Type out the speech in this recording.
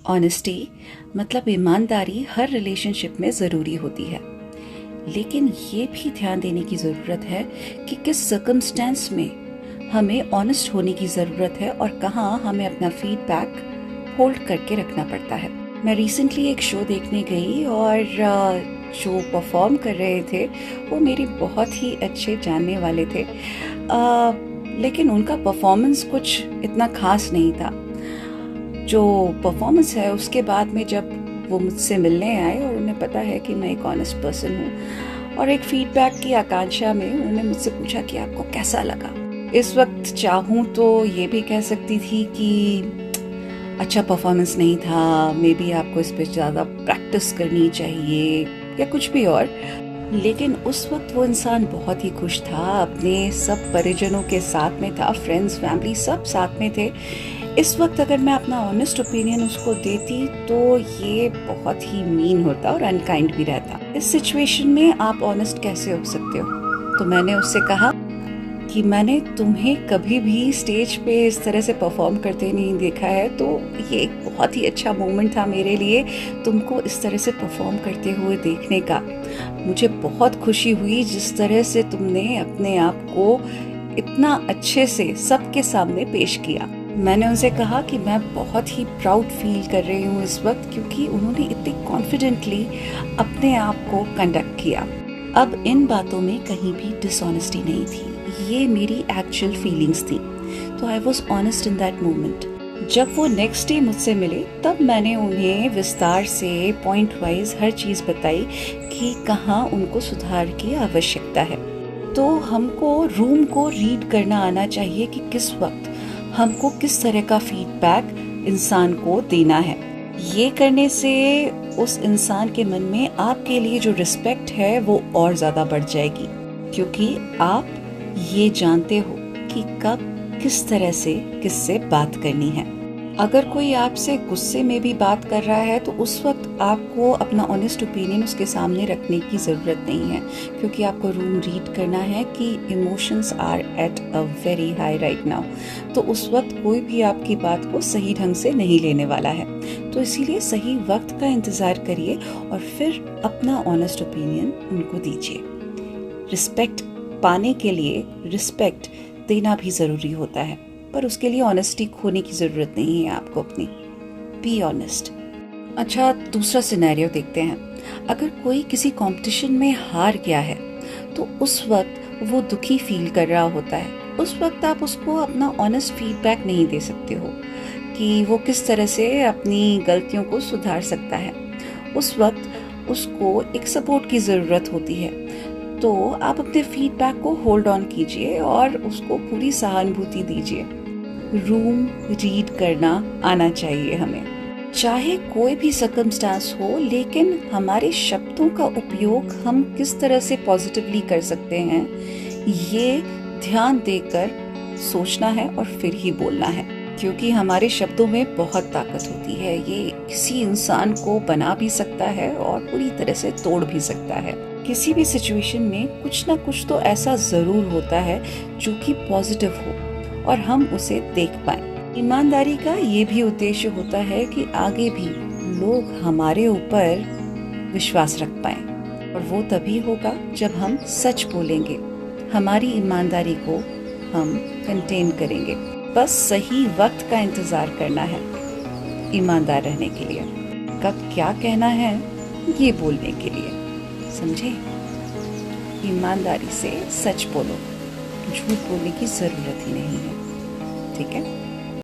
Honesty मतलब ईमानदारी हर relationship में ज़रूरी होती है, लेकिन ये भी ध्यान देने की ज़रूरत है कि किस सर्कमस्टेंस में हमें ऑनेस्ट होने की ज़रूरत है और कहाँ हमें अपना फीडबैक होल्ड करके रखना पड़ता है। मैं रिसेंटली एक शो देखने गई और जो परफॉर्म कर रहे थे वो मेरे बहुत ही अच्छे जानने वाले थे, लेकिन उनका परफॉर्मेंस कुछ इतना खास नहीं था। जो परफॉर्मेंस है उसके बाद में जब वो मुझसे मिलने आए और उन्हें पता है कि मैं एक ऑनेस्ट पर्सन हूँ और एक फीडबैक की आकांक्षा में उन्होंने मुझसे पूछा कि आपको कैसा लगा। इस वक्त चाहूँ तो ये भी कह सकती थी कि अच्छा परफॉर्मेंस नहीं था, मे बी आपको इस पर ज़्यादा प्रैक्टिस करनी चाहिए या कुछ भी और, लेकिन उस वक्त वो इंसान बहुत ही खुश था, अपने सब परिजनों के साथ में था, फ्रेंड्स फैमिली सब साथ में थे। इस वक्त अगर मैं अपना ऑनेस्ट ओपिनियन उसको देती तो ये बहुत ही मीन होता और अनकाइंड भी रहता। इस सिचुएशन में आप ऑनेस्ट कैसे हो सकते हो? तो मैंने उससे कहा कि मैंने तुम्हें कभी भी स्टेज पे इस तरह से परफॉर्म करते नहीं देखा है, तो ये एक बहुत ही अच्छा मोमेंट था मेरे लिए तुमको इस तरह से परफॉर्म करते हुए देखने का। मुझे बहुत खुशी हुई जिस तरह से तुमने अपने आप को इतना अच्छे से सबके सामने पेश किया। मैंने उनसे कहा कि मैं बहुत ही प्राउड फील कर रही हूँ इस वक्त, क्योंकि उन्होंने इतनी कॉन्फिडेंटली अपने आप को कंडक्ट किया। अब इन बातों में कहीं भी डिसऑनेस्टी नहीं थी, ये मेरी एक्चुअल फीलिंग्स थी, तो I was honest in that moment. जब वो नेक्स्ट डे मुझसे मिले तब मैंने उन्हें विस्तार से पॉइंट वाइज हर चीज़ बताई कि कहाँ उनको सुधार की आवश्यकता है। तो हमको रूम को रीड करना आना चाहिए कि किस वक्त हमको किस तरह का फीडबैक इंसान को देना है। ये करने से उस इंसान के मन में आपके लिए जो रिस्पेक्ट है वो और ज़्यादा बढ़ जाएगी, क्योंकि आप ये जानते हो कि कब किस तरह से किससे बात करनी है। अगर कोई आपसे गुस्से में भी बात कर रहा है तो उस वक्त आपको अपना ऑनेस्ट ओपिनियन उसके सामने रखने की ज़रूरत नहीं है, क्योंकि आपको रूम रीड करना है कि emotions are at a very high right now. तो उस वक्त कोई भी आपकी बात को सही ढंग से नहीं लेने वाला है, तो इसीलिए सही वक्त का इंतज़ार करिए और फिर अपना ऑनेस्ट ओपिनियन उनको दीजिए। रिस्पेक्ट पाने के लिए रिस्पेक्ट देना भी ज़रूरी होता है, पर उसके लिए ऑनेस्टी खोने की ज़रूरत नहीं है आपको अपनी। Be honest. अच्छा, दूसरा सिनेरियो देखते हैं। अगर कोई किसी कंपटीशन में हार गया है तो उस वक्त वो दुखी फील कर रहा होता है, उस वक्त आप उसको अपना ऑनेस्ट फीडबैक नहीं दे सकते हो कि वो किस तरह से अपनी गलतियों को सुधार सकता है। उस वक्त उसको एक सपोर्ट की ज़रूरत होती है, तो आप अपने फीडबैक को होल्ड ऑन कीजिए और उसको पूरी सहानुभूति दीजिए। रूम रीड करना आना चाहिए हमें, चाहे कोई भी सर्कमस्टांस हो, लेकिन हमारे शब्दों का उपयोग हम किस तरह से पॉजिटिवली कर सकते हैं ये ध्यान देकर सोचना है और फिर ही बोलना है, क्योंकि हमारे शब्दों में बहुत ताकत होती है। ये किसी इंसान को बना भी सकता है और पूरी तरह से तोड़ भी सकता है। किसी भी सिचुएशन में कुछ ना कुछ तो ऐसा ज़रूर होता है जो कि पॉजिटिव हो और हम उसे देख पाएं। ईमानदारी का ये भी उद्देश्य होता है कि आगे भी लोग हमारे ऊपर विश्वास रख पाएं, और वो तभी होगा जब हम सच बोलेंगे, हमारी ईमानदारी को हम कंटेन करेंगे। बस सही वक्त का इंतज़ार करना है ईमानदार रहने के लिए, कब क्या कहना है ये बोलने के लिए, समझे? ईमानदारी से सच बोलो, झूठ बोलने की ज़रूरत ही नहीं है, ठीक है?